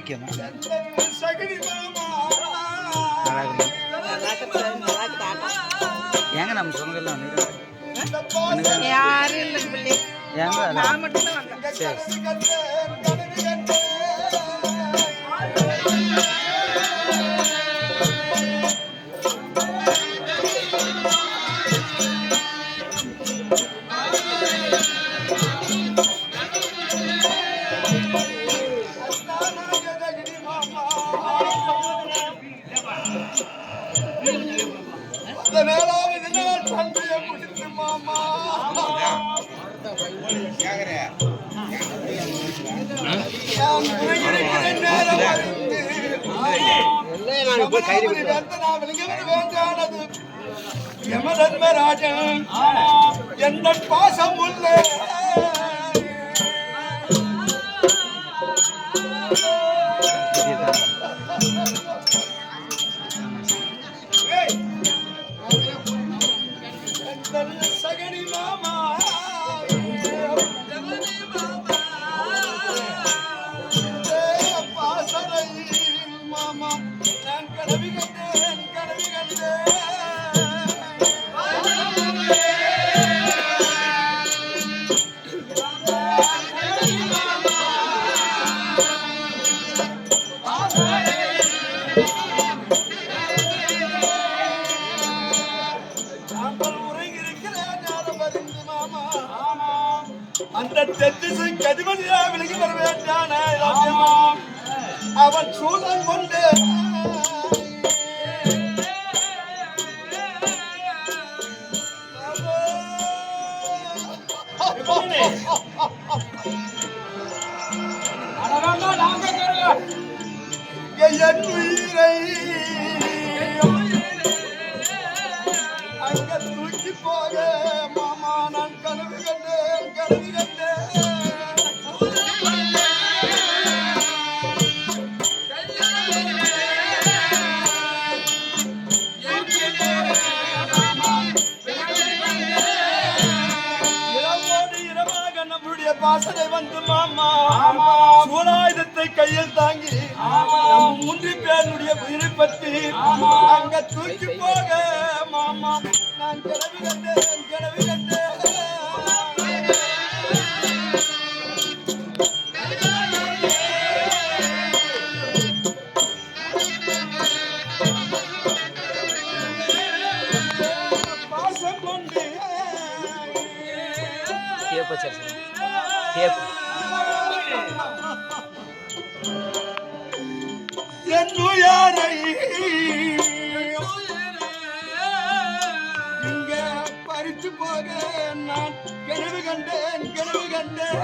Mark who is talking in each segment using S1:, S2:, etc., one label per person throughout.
S1: முக்கியமா ஏங்க நம்ம சொன்னதெல்லாம்
S2: யாரும் இல்லை பிள்ளை, நான் மட்டும் தான் வந்தேன்.
S1: சரி
S3: யமதர்மராஜன் எந்த பாசம் உள்ள சகனி மாமா பாசறை மாமா நான் கனவி கண்டேன் கனவி கண்டேன் அந்த தெத்திசை கதிமதியா விலகி வர வேண்டான அவன் சூழல் கொண்டு என் உயிரை அங்க தூக்கி போக மாமா நான் கனவு கண்டேன் கனவு கண்டேன் இரவோடு இரவாக நம்முடைய பாசனை வந்து மாமா சூலாயுதத்தை கையில் தாங்கி முன்றி பேருடைய உயிரை பற்றி அங்க தூக்கி போக மாமா நான் கிளவி கண்டேன் கிளவி கண்டேன் பாசம் கொண்டு என் உயிரை இங்க பறித்து போக நான் கனவு கண்டேன் கனவு கண்டேன்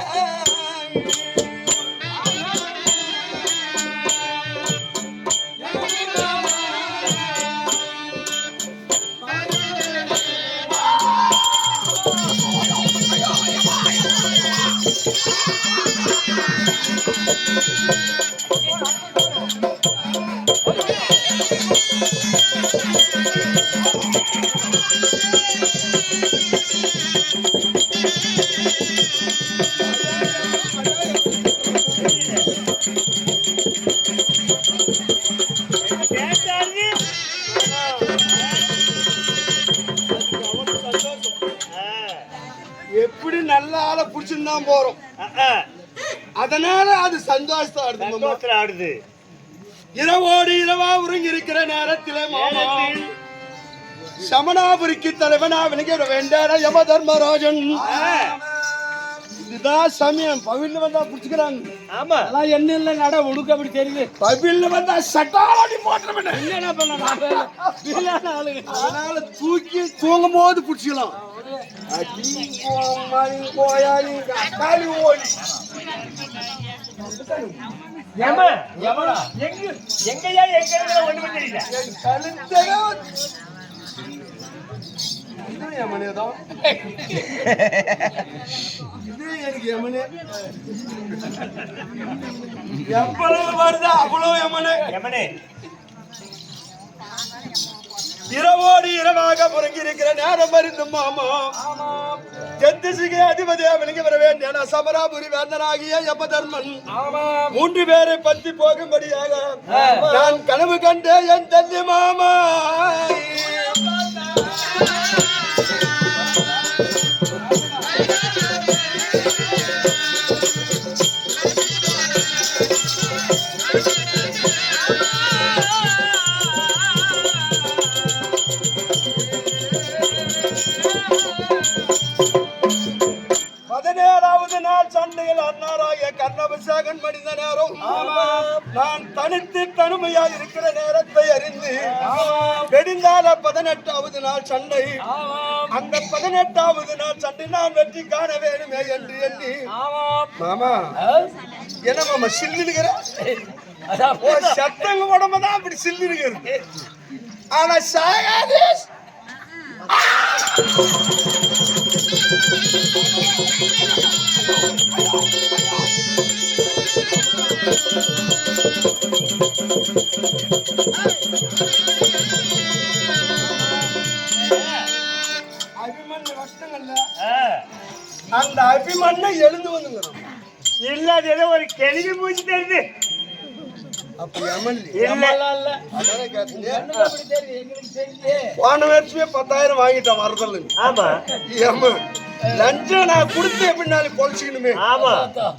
S3: எப்படி நல்ல ஆளை புடிச்சுதான் போறோம், அதனால அது சந்தோஷத்தை ஆடுது. இரவோடு இரவா உறங்கி இருக்கிற நேரத்திலே மாமா சமணாபுரிக்கு தலைவனா விளங்கிட வேண்டார யம தர்மராஜன். இதுதான் சமயம். பவில்ல வந்தா புடிச்சுக்கிறாங்க. ஆமா, அதெல்லாம் என்ன இல்ல நட உடுக்க அப்படி தெரியுது. பவில்ல வந்தா சட்டாடி போட்டுறேன். என்ன பண்ண அதனால தூக்கி தூங்கும் போது புடிச்சுக்கலாம். எவ்வளவு வருதா அவ்வளவு யமனே. இரவோடு இரவாக புறங்கி இருக்கிற நேரம் அறிந்து மாமா தெத்திசிகை அதிபதியா விளங்கி வர வேண்டிய சமராபுரி வேந்தனாகிய யமதர்மன் 3 பேரை பத்தி போகும்படியாக நான் கனவு கண்டேன் என் தந்தி மாமா. சண்டையில் அன்னாராய கர்ணபிஷேகன் மனித நேரம் நான் தனித்து தனிமையாக இருக்கிற நேரத்தை அறிந்து வெடிந்தால 18வது நாள் சண்டை. அந்த 18வது நாள் சண்டை நான் வெற்றி காண வேணுமே என்று எண்ணி மாமா என்ன மாமா சில்லுகிற சத்தங்க உடம்புதான் அப்படி சில்லுகிறது. ஆனா சாகாது அந்த அபிமன்னை எழுந்து வந்துங்கிறோம்.
S1: இல்ல ஏதோ ஒரு கேள்வி பூச்சி தெரியுது.
S3: போன வருஷமே 10,000 வாங்கிட்டான் வரதல்ல.
S1: ஆமா
S3: லஞ்சம் நான் கொடுத்தேன் பின்னாலே பொழிச்சுக்கணுமே.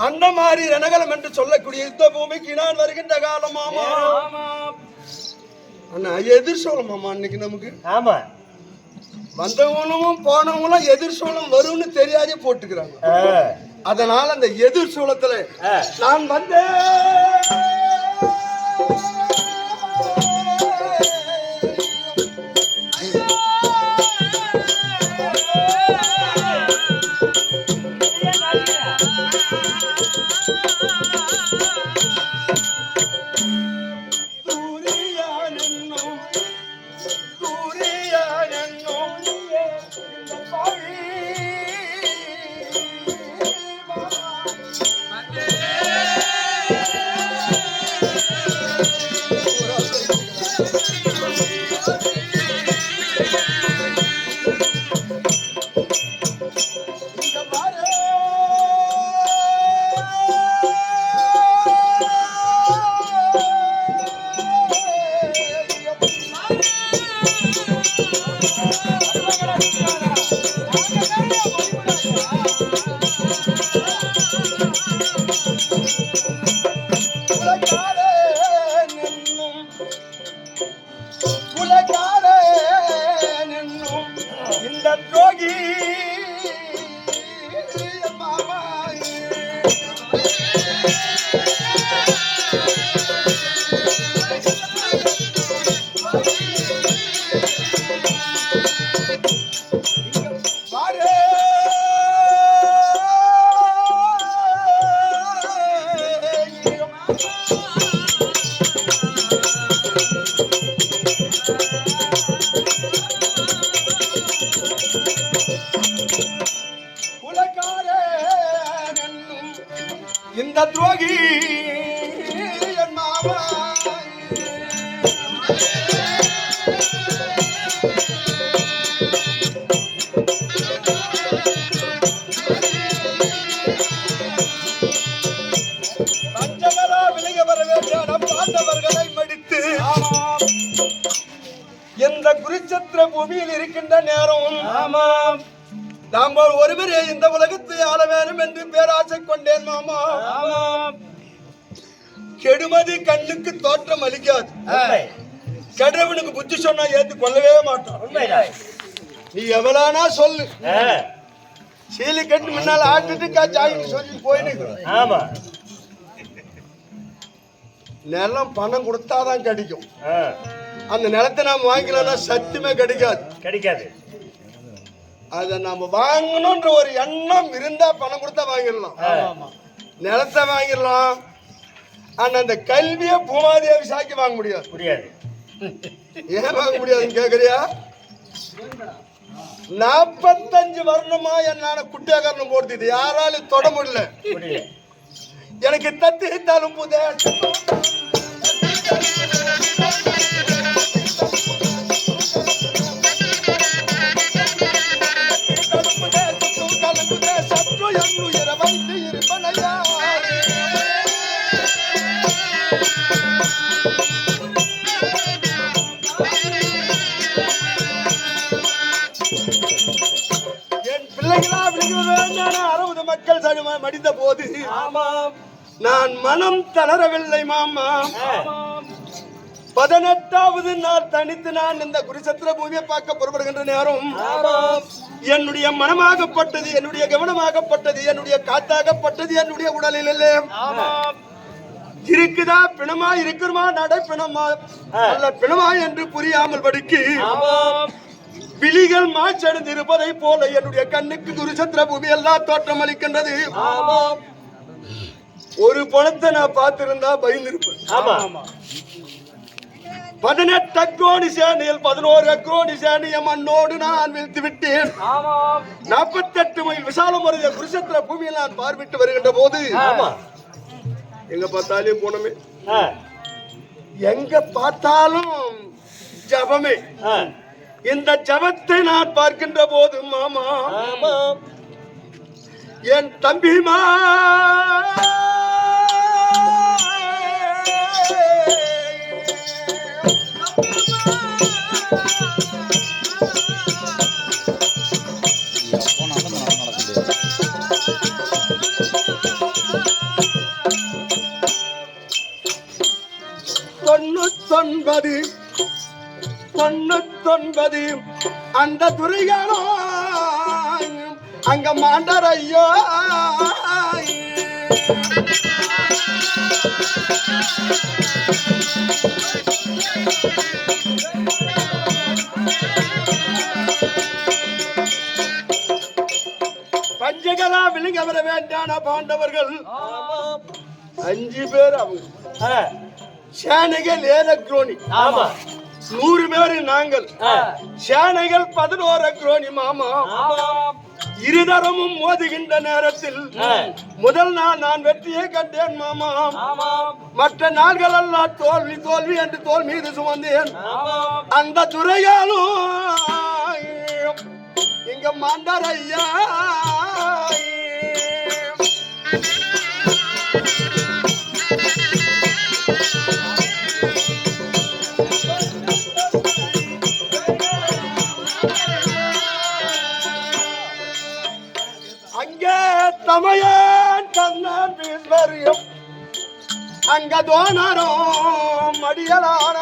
S3: அந்த மாதிரி ரணகலம் என்று சொல்லக்கூடிய யுத்த பூமிக்கு நான் வருகின்ற காலம் மாமா. அண்ணா எதிர் சோளம் மாமா அன்னைக்கு நமக்கு.
S1: ஆமா
S3: வந்தவங்களும் போனவங்களும் எதிர் சோளம் வரும்னு தெரியாதே போட்டுக்கிறாங்க. அதனால அந்த எதிர் சோளத்துல நான் வந்தேன். இந்த துரோகி என் மாமா பஞ்சமரா விலக வர வேண்டிய பாண்டவர்களை மடித்து இந்த குருச்சத்திர பூமியில் இருக்கின்ற நேரம் நாம் ஒருவரே இந்த உலகத்தை ஆள வேண்டும் என்று பேராசை கொண்டேன் மாமா. கெடுமதி கண்ணுக்கு தோற்றம் அளிக்காது. கெடுவனுக்கு புத்தி சொன்னா ஏத்து கொள்ளவே மாட்டான். நீ எவ்வளவுனா சொல்லு. சீலி கட்டு முன்னால ஆட்டுட்டு காய்ச்சி சொல்லி போயிட்டு நிலம் பணம் கொடுத்தாதான் கிடைக்கும். அந்த நிலத்தை நாம் வாங்கினா சத்தியமே கிடைக்காது. அதை நம்ம வாங்கணும்ன்ற ஒரு எண்ணம் இருந்தா பணம் கொடுத்தா வாங்கிடலாம், நிலத்தை வாங்கிடலாம். ஆனா அந்த கல்வியை பூமாதேவி சாக்கி வாங்க முடியாது. ஏன் வாங்க முடியாதுன்னு கேக்குறியா? 45 வருடமா என்னால குட்டியாகரணம் போடுது, யாராலும் தொட முடியல. எனக்கு தத்தி தழும்புதே மடிந்த போது நான் மனம் தளரவில்லை மாமா. 18வது நாள் தனித்து நான் இந்த குருசத்திர பூமியை பார்க்க புறப்படுகின்ற நேரம் என்னுடைய மனமாகப்பட்டது, என்னுடைய கவனமாகப்பட்டது, என்னுடைய காத்தாகப்பட்டது என்னுடைய உடலில் இல்லை. இருக்குதா பிணமா இருக்கிறமா நடைப்பிணமா அல்ல பிணமா என்று புரியாமல் படிக்கு விழிகள் மாச்சடைந்து இருப்பதை போல என்னுடைய கண்ணுக்கு குருசத்திர பூமி எல்லாம் தோற்றம் அளிக்கின்றது. ஒரு பணத்தை நான் பார்த்திருந்தா பயந்திருப்பேன். 18 அக்ரோணி சேனையில் 11 அக்ரோணி சேனையை மண்ணோடு நான் வீழ்த்து விட்டேன். 48 மைல் விசாலம் வருகிற குருசத்திர பூமியில் நான் பார்வையிட்டு வருகின்ற போது எங்க பார்த்தாலும் குணமே, எங்க பார்த்தாலும் ஜபமே. இந்த ஜபத்தை நான் பார்க்கின்ற போது மாமா என் தம்பிமா தொண்ணூத்தொன்பது அந்த துறைகளோ அங்க மாண்டார் ஐயோ. பஞ்சகலா விழுங்க வர வேண்டான பாண்டவர்கள் 5 பேர். அவங்க சேனைகள் 7 அக்ரோணி, 100 பேர் நாங்கள். சேனைகள் 11 அக்ரோணி மாமா. இருதரமும் மோதுகின்ற நேரத்தில் முதல் நாள் நான் வெற்றியை கண்டேன் மாமா. மற்ற நாள்கள் எல்லாம் தோல்வி தோல்வி என்று தோல் மீது சுமந்தேன். அந்த துறையாலும் இங்க மாண்டார் ஐயா. அங்கே தமையன் கண்ணன் வீஸ்வரியம் அங்க தோணரும் மடியலான